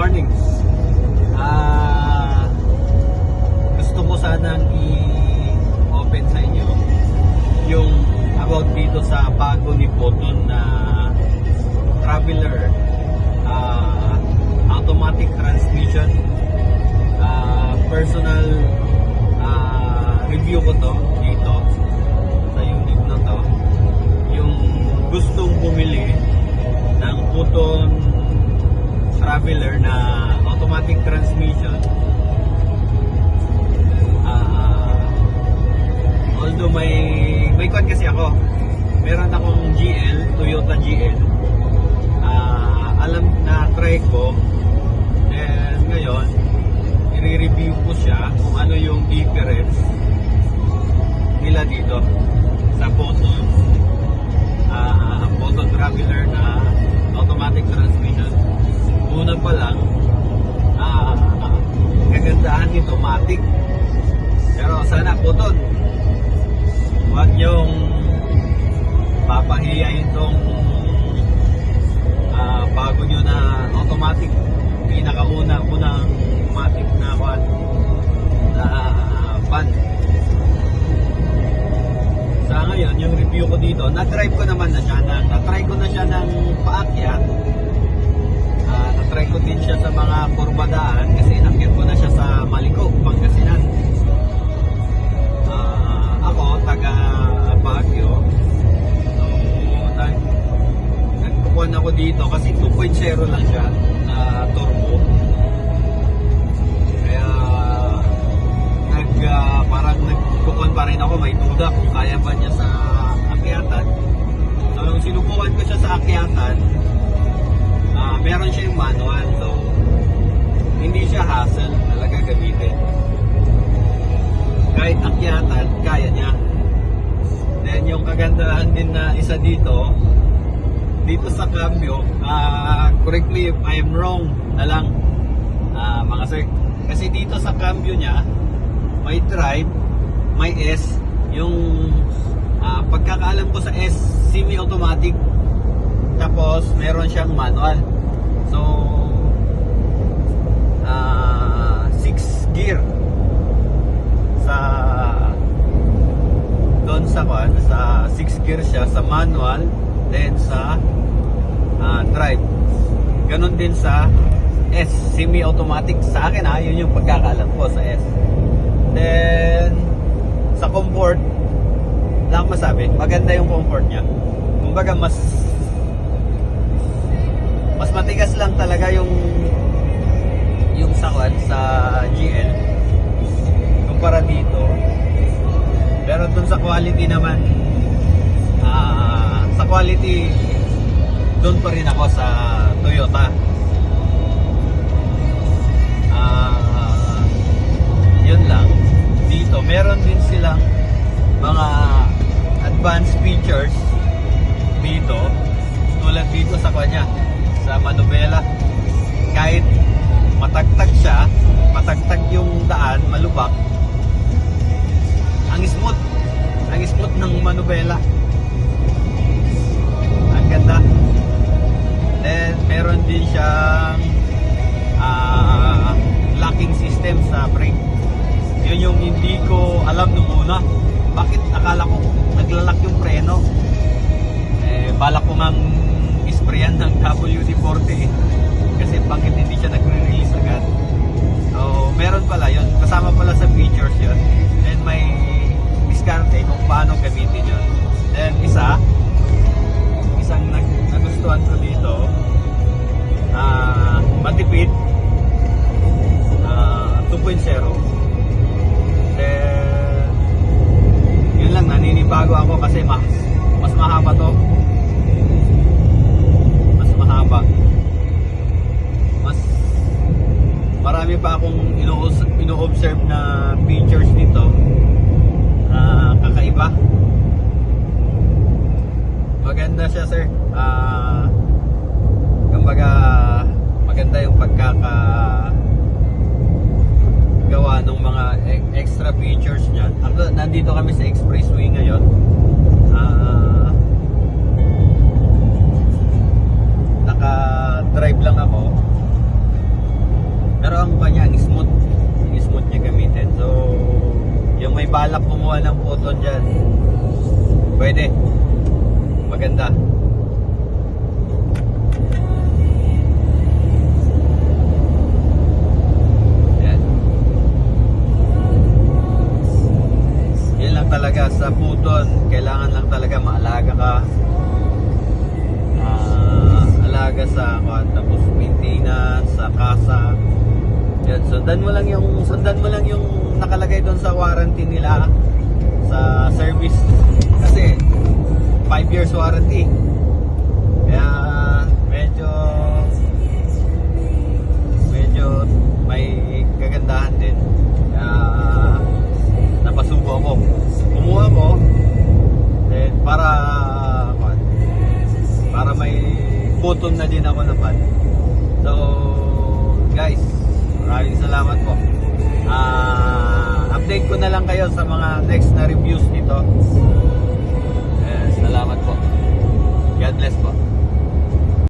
morning. Gusto ko sanang i-open sa inyo yung about dito sa bago ni Photon na Traveler automatic transmission. Personal review ko to dito sa unit na to. Yung gustong bumili ng Photon Traveler na automatic transmission, although may kwan kasi ako, meron akong GL, Toyota GL, alam na try ko, and ngayon i-review ko siya kung ano yung difference nila dito sa Photon Traveler na automatic transmission. Una pa lang, kagandahan nito, matic. Pero sana Photon, huwag yung papahiyain itong bago nyo na automatic, unang automatic na van. Sa ngayon, yung review ko dito, na-drive ko naman na siya, na-try ko na siya ng paakyat. Na-try ko din siya sa mga kurbadaan kasi inakyat ko na siya sa Maliko, Pangasinan. Ako, taga Baguio. So, nagpupuan ako dito kasi 2.0 lang siya na turbo. Kaya parang nagpupuan pa rin ako, may duda kung kaya ba niya sa akyatan. So, nung sinubukan ko siya sa akyatan, meron siya yung manual, so hindi siya hassle talaga gamitin. Kahit akyatan, kaya niya. Then yung kagandahan din na isa dito sa cambio, correct me if I'm wrong na lang, mga sir, kasi dito sa cambio niya may drive, may S, yung pagkakaalam ko sa S, semi-automatic, tapos meron siyang manual. So 6 gear sa doon sa 6 gear siya sa manual, then sa drive. Ganon din sa S, semi-automatic. Sa akin yun yung pagkakaalam ko sa S. Then sa comfort, lang masabi, maganda yung comfort niya. Kumbaga mas matigas lang talaga yung sakwan sa GL kumpara dito. Pero dun sa quality naman, sa quality dun pa rin ako sa Toyota. Yun lang. Dito meron din silang mga advanced features dito, tulad dito sa kanya, sa manubela. Kahit matagtag siya, matagtag yung daan, malubak, ang smooth ng manubela. Ang ganda. Then meron din siyang locking system sa brake. Yun yung hindi ko alam nung una. Bakit akala ko naglalak yung preno? Balak ko ngang isprayan ng WD-40 kasi bakit hindi siya nagre-release agad. So meron pala yun, kasama pala sa features yun, and may diskarte kung paano gamitin yun. Then isang nagustuhan ko dito, matipid, 2.0. Then yun lang, naninibago ako kasi mas mahaba to. Marami pa akong ino-observe na features nito, kakaiba. Maganda siya, sir. Kumbaga maganda yung pagkakagawa ng mga extra features niya. Nandito kami sa expressway ngayon. Naka-drive lang ako. ang kanya, ang smooth. Ang smooth niya gamitin. So, yung may balak kumuha ng photon dyan, pwede. Maganda. Yan. Yan lang talaga sa photon. Kailangan lang talaga maalaga ka. Alaga sa tapos maintenance sa kasa. Yan, sundan mo lang yung nakalagay doon sa warranty nila sa service kasi 5 years warranty. Kaya medyo may kagandahan din. Kaya napasubo ako. Kumuha ko then para may button na din ako naman. So guys, maraming salamat po. Update ko na lang kayo sa mga next na reviews nito.